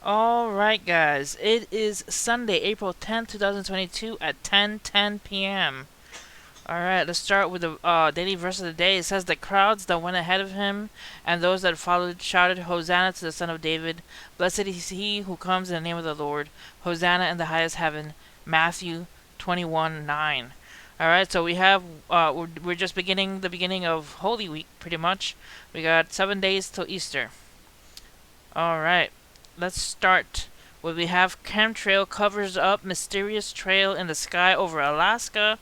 Alright, guys, it is Sunday, April 10th, 2022 at 10:10 p.m. Alright, let's start with the daily verse of the day. It says, "The crowds that went ahead of him and those that followed shouted, Hosanna to the Son of David. Blessed is he who comes in the name of the Lord. Hosanna in the highest heaven." Matthew 21:9. Alright, so we're just beginning the beginning of Holy Week, pretty much. We got 7 days till Easter. Alright, let's start. We have chemtrail covers up mysterious trail in the sky over Alaska.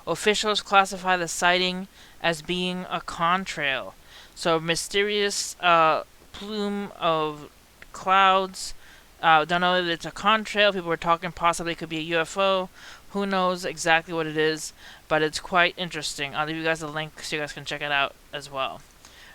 Officials classify the sighting as being a contrail. So, mysterious plume of clouds. Don't know if it's a contrail. People were talking possibly it could be a UFO. Who knows exactly what it is, but it's quite interesting. I'll leave you guys a link so you guys can check it out as well.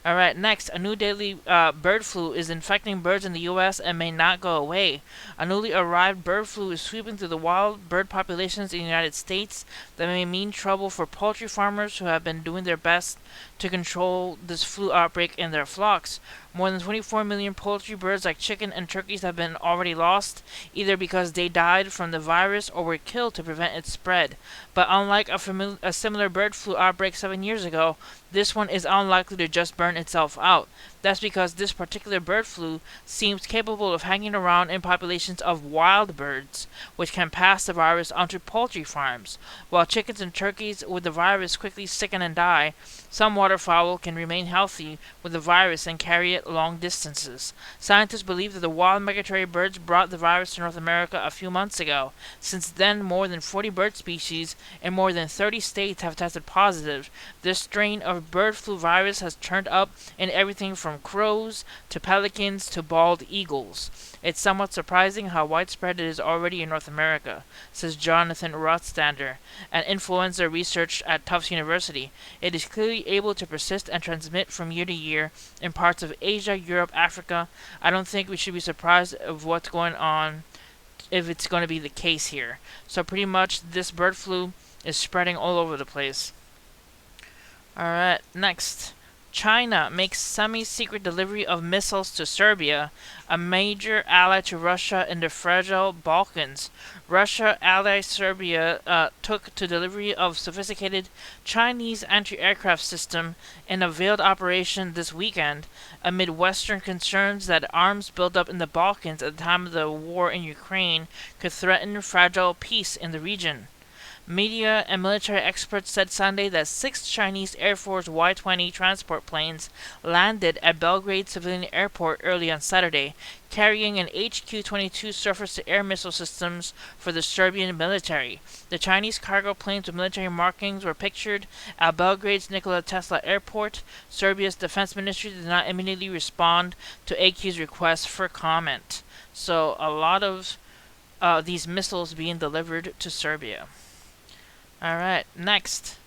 Alright, next, a new deadly bird flu is infecting birds in the U.S. and may not go away. A newly arrived bird flu is sweeping through the wild bird populations in the United States that may mean trouble for poultry farmers who have been doing their best to control this flu outbreak in their flocks. More than 24 million poultry birds like chicken and turkeys have been already lost, either because they died from the virus or were killed to prevent its spread. But unlike a similar bird flu outbreak 7 years ago, this one is unlikely to just burn itself out. That's because this particular bird flu seems capable of hanging around in populations of wild birds, which can pass the virus onto poultry farms. While chickens and turkeys with the virus quickly sicken and die, some waterfowl can remain healthy with the virus and carry it long distances. Scientists believe that the wild migratory birds brought the virus to North America a few months ago. Since then, more than 40 bird species in more than 30 states have tested positive. This strain of bird flu virus has turned up in everything from crows to pelicans to bald eagles. It's somewhat surprising how widespread it is already in North America, says Jonathan Rotstander, an influenza researcher at Tufts University. It is clearly able to persist and transmit from year to year in parts of Asia, Europe, Africa. I don't think we should be surprised of what's going on if it's going to be the case here. So pretty much this bird flu is spreading all over the place. Alright, next. China makes semi-secret delivery of missiles to Serbia, a major ally to Russia in the fragile Balkans. Russia ally Serbia took to delivery of sophisticated Chinese anti-aircraft system in a veiled operation this weekend, amid Western concerns that arms buildup in the Balkans at the time of the war in Ukraine could threaten fragile peace in the region. Media and military experts said Sunday that 6 Chinese Air Force Y-20 transport planes landed at Belgrade Civilian Airport early on Saturday, carrying an HQ-22 surface-to-air missile systems for the Serbian military. The Chinese cargo planes with military markings were pictured at Belgrade's Nikola Tesla Airport. Serbia's defense ministry did not immediately respond to AQ's request for comment. So a lot of these missiles being delivered to Serbia. Alright, next.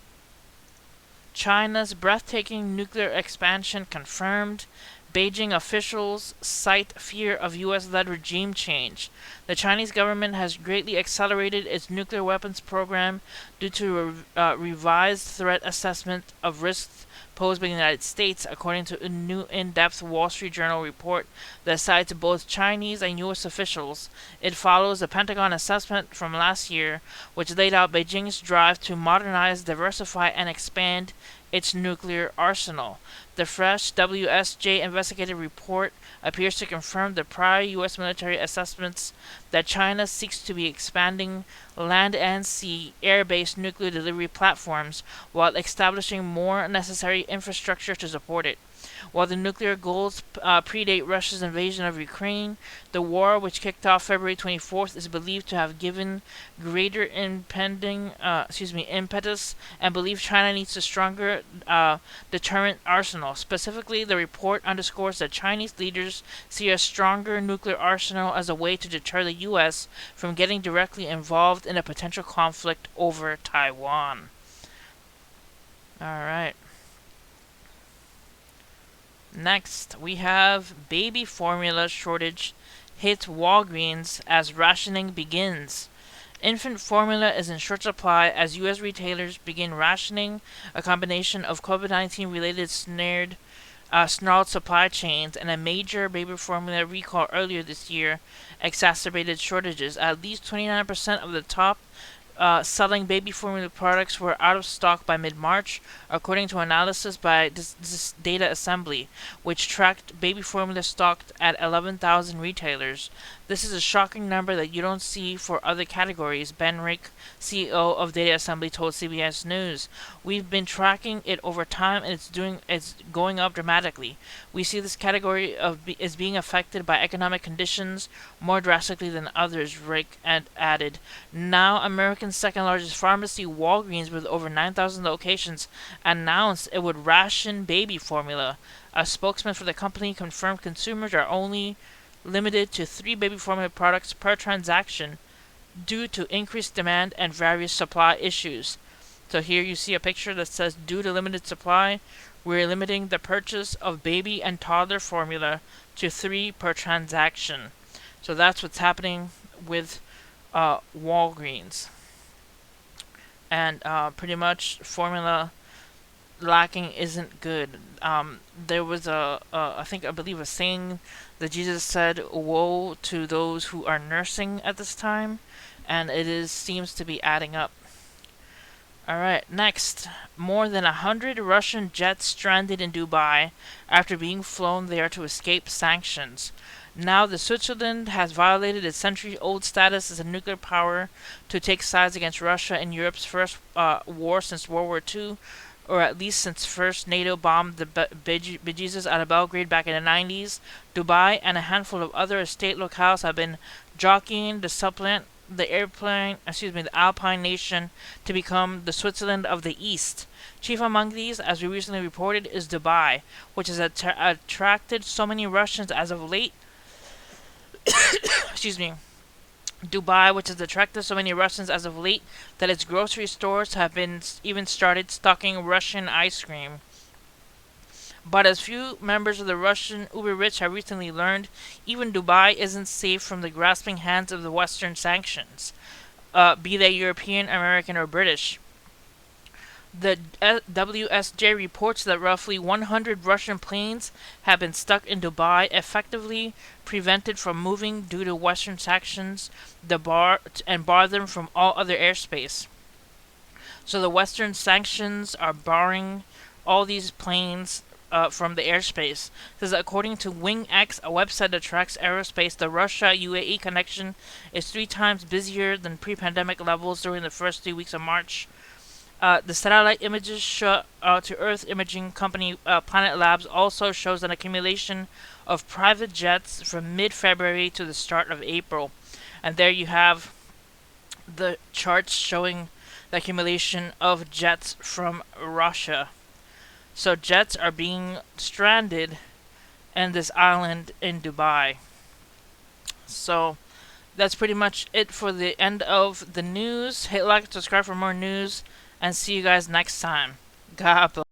China's breathtaking nuclear expansion confirmed. Beijing officials cite fear of U.S.-led regime change. The Chinese government has greatly accelerated its nuclear weapons program due to a revised threat assessment of risks posed by the United States, according to a new in-depth Wall Street Journal report that cites both Chinese and U.S. officials. It follows the Pentagon assessment from last year, which laid out Beijing's drive to modernize, diversify, and expand its nuclear arsenal. The fresh WSJ investigative report appears to confirm the prior U.S. military assessments that China seeks to be expanding land and sea air-based nuclear delivery platforms while establishing more necessary infrastructure to support it. While the nuclear goals predate Russia's invasion of Ukraine, the war, which kicked off February 24th, is believed to have given greater impetus and believe China needs a stronger deterrent arsenal. Specifically, the report underscores that Chinese leaders see a stronger nuclear arsenal as a way to deter the U.S. from getting directly involved in a potential conflict over Taiwan. Alright. Next, we have baby formula shortage hits Walgreens as rationing begins. Infant formula is in short supply as U.S. retailers begin rationing, a combination of COVID-19 related snared snarled supply chains, and a major baby formula recall earlier this year exacerbated shortages. At least 29% of the top selling baby formula products were out of stock by mid March, according to analysis by this Data Assembly, which tracked baby formula stocked at 11,000 retailers. This is a shocking number that you don't see for other categories, Ben Rick, CEO of Data Assembly, told CBS News. We've been tracking it over time, and it's going up dramatically. We see this category is being affected by economic conditions more drastically than others, Rick added. Now, America's second largest pharmacy, Walgreens, with over 9,000 locations, announced it would ration baby formula. A spokesman for the company confirmed consumers are only limited to 3 baby formula products per transaction due to increased demand and various supply issues. So here you see a picture that says, due to limited supply, we're limiting the purchase of baby and toddler formula to 3 per transaction. So that's what's happening with Walgreens. And pretty much formula lacking isn't good. There was I believe a saying that Jesus said, "Woe to those who are nursing at this time," and seems to be adding up. All right, next, more than 100 Russian jets stranded in Dubai after being flown there to escape sanctions. Now, the Switzerland has violated its century-old status as a nuclear power to take sides against Russia in Europe's first war since World War II, or at least since first NATO bombed the bejesus out of Belgrade back in the 90s. Dubai and a handful of other estate locales have been jockeying to supplant the Alpine nation to become the Switzerland of the East. Chief among these, as we recently reported, is Dubai, which has attracted so many Russians as of late. excuse me. Dubai, which has attracted so many Russians as of late that its grocery stores have been even started stocking Russian ice cream. But as few members of the Russian uber-rich have recently learned, even Dubai isn't safe from the grasping hands of the Western sanctions, be they European, American, or British. The WSJ reports that roughly 100 Russian planes have been stuck in Dubai, effectively prevented from moving due to Western sanctions bar them from all other airspace. So the Western sanctions are barring all these planes from the airspace. It says, according to WingX, a website that tracks aerospace, the Russia-UAE connection is 3 times busier than pre-pandemic levels during the first 3 weeks of March. The satellite images to Earth imaging company Planet Labs also shows an accumulation of private jets from mid-February to the start of April. And there you have the charts showing the accumulation of jets from Russia. So jets are being stranded in this island in Dubai. So that's pretty much it for the end of the news. Hit like, subscribe for more news, and see you guys next time. God bless.